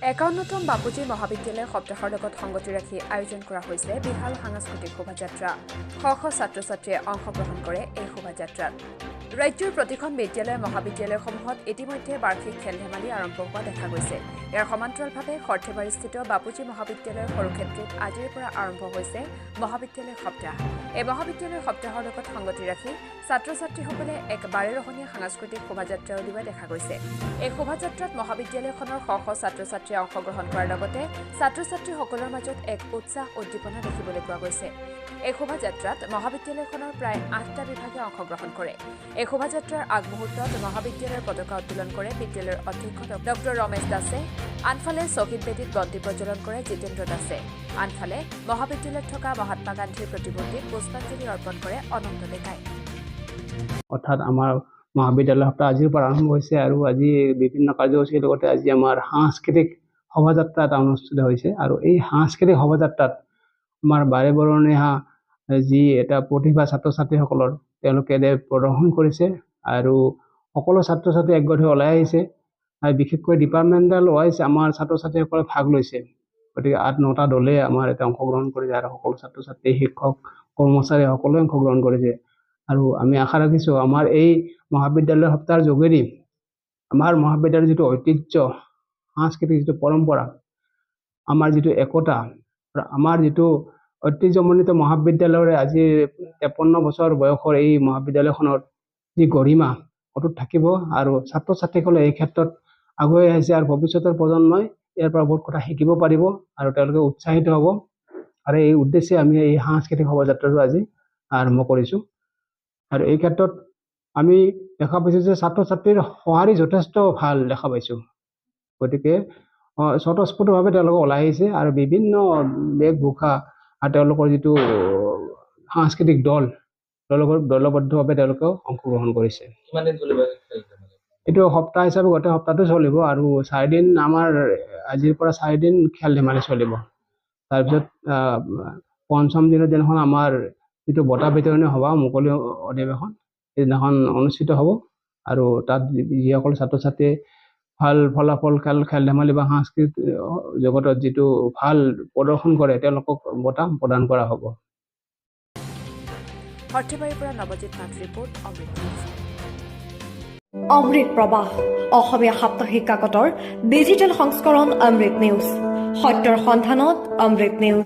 ৫১তম বাপুজী মহাবিদ্যালয় সপ্তাহৰ লগত সংগতি ৰাখি আয়োজন কৰা হৈছে বিশাল সাংস্কৃতিক শোভাযাত্ৰা। শ শ ছাত্ৰ ছাত্ৰীয়ে অংশগ্ৰহণ কৰে এই শোভাযাত্ৰাত। ৰাজ্যৰ প্ৰতিখন বিদ্যালয় মহাবিদ্যালয়সমূহত ইতিমধ্যে বাৰ্ষিক খেল ধেমালি আৰম্ভ হোৱা দেখা গৈছে। ইয়াৰ সমান্তৰালভাৱে সৰ্থেবাৰীস্থিত বাপুজী মহাবিদ্যালয়ৰ সৰুক্ষেত্ৰত আজিৰ পৰা আৰম্ভ হৈছে মহাবিদ্যালয় সপ্তাহ। এই মহাবিদ্যালয় সপ্তাহৰ লগত সংগতি ৰাখি ছাত্ৰ ছাত্ৰীসকলে এক বাৰেৰহণীয়া সাংস্কৃতিক শোভাযাত্ৰা উলিওৱা দেখা গৈছে। এই শোভাযাত্ৰাত মহাবিদ্যালয়খনৰ শ শ ছাত্ৰ ছাত্ৰীয়ে অংশগ্ৰহণ কৰাৰ লগতে ছাত্ৰ ছাত্ৰীসকলৰ মাজত এক উৎসাহ উদ্দীপনা দেখিবলৈ পোৱা গৈছে। এই শোভাযাত্ৰাত মহাবিদ্যালয়খনৰ প্ৰায় ৮টা বিভাগে অংশগ্ৰহণ কৰে। এই শোভাযাত্ৰাৰ আগমুহূৰ্তত মহাবিদ্যালয়ৰ পতাকা উত্তোলন কৰে বিদ্যালয়ৰ অধ্যক্ষ ডক্টৰ ৰমেশ দাসে। আনফালে শ্বহীদ বেদীত বন্তি প্ৰজ্বলন কৰে জিতেন্দ্ৰ দাসে। আনফালে মহাবিদ্যালয়ত থকা মহাত্মা গান্ধীৰ প্ৰতিমূৰ্তিত পুষ্পাঞ্জলি অৰ্পণ কৰে অনন্ত ডেকাই। অৰ্থাৎ আমাৰ মহাবিদ্যালয় সপ্তাহ আজিৰ পৰা আৰম্ভ হৈছে আৰু আজি বিভিন্ন কাৰ্যসূচীৰ লগতে আজি আমাৰ সাংস্কৃতিক শোভাযাত্ৰা এটা অনুষ্ঠিত হৈছে আৰু এই সাংস্কৃতিক শোভাযাত্ৰাত আমাৰ বাৰেবৰণীয়া যি এটা প্ৰতিভা ছাত্ৰ ছাত্ৰীসকলৰ তেওঁলোকে প্ৰদৰ্শন কৰিছে আৰু সকলো ছাত্ৰ ছাত্ৰী একগোট হৈ ওলাই আহিছে আৰু বিশেষকৈ ডিপাৰ্টমেণ্টেল ৱাইজ আমাৰ ছাত্ৰ ছাত্ৰীসকলে ভাগ লৈছে। গতিকে ৮-৯টা দলে আমাৰ এটা অংশগ্ৰহণ কৰিছে আৰু সকলো ছাত্ৰ ছাত্ৰী শিক্ষক কৰ্মচাৰী সকলোৱে অংশগ্ৰহণ কৰিছে। আৰু আমি আশা ৰাখিছোঁ আমাৰ এই মহাবিদ্যালয় সপ্তাহৰ যোগেদি আমাৰ মহাবিদ্যালয়ৰ যিটো ঐতিহ্য সাংস্কৃতিক যিটো পৰম্পৰা আমাৰ যিটো একতা আমাৰ যিটো ঐতিহ্যমণ্ডিত মহাবিদ্যালয়ৰে আজি ৫৩ বছৰ বয়সৰ এই মহাবিদ্যালয়খনৰ যি গৰিমা অটুট থাকিব আৰু ছাত্ৰ ছাত্ৰীসকলে এই ক্ষেত্ৰত আগুৱাই আহিছে আৰু ভৱিষ্যতৰ প্ৰজন্মই ইয়াৰ পৰা বহুত কথা শিকিব পাৰিব আৰু তেওঁলোকে উৎসাহিত হ'ব। আৰু এই উদ্দেশ্যে আমি এই সাংস্কৃতিক শোভাযাত্ৰাটো আজি আৰম্ভ কৰিছোঁ। আৰু এই ক্ষেত্ৰত আমি দেখা পাইছোঁ যে ছাত্ৰ ছাত্ৰীৰ সঁহাৰি যথেষ্ট ভাল দেখা পাইছোঁ। গতিকে স্বতঃস্ফূৰ্তভাৱে তেওঁলোকে ওলাই আহিছে আৰু বিভিন্ন বেশভূষা আৰু তেওঁলোকৰ যিটো সাংস্কৃতিক দল তেওঁলোকৰ দলবদ্ধভাৱে তেওঁলোকেও অংশগ্ৰহণ কৰিছে। এইটো সপ্তাহ হিচাপে গোটেই সপ্তাহটো চলিব আৰু 4 দিন আমাৰ আজিৰ পৰা 4 দিন খেল ধেমালি চলিব। তাৰপিছত পঞ্চম দিনৰ দিনাখন আমাৰ যিটো বঁটা বিতৰণী সভা মুকলি অধিৱেশন সেইদিনাখন অনুষ্ঠিত হ'ব আৰু তাত যিসকল ছাত্ৰ ছাত্ৰীয়ে ভাল ফলাফল খেল ধেমালি বা সাংস্কৃতিক জগতত যিটো ভাল প্ৰদৰ্শন কৰে তেওঁলোকক বঁটা প্ৰদান কৰা হ'ব। সৰ্থেবাৰীৰ পৰা নৱজিৎ নাথ ৰিপৰ্ট অমৃত প্ৰবাহ অসমীয়া সাপ্তাহিক কাকতৰ ডিজিটেল সংস্কৰণ অমৃত নিউজ সত্যৰ সন্ধানত অমৃত নিউজ।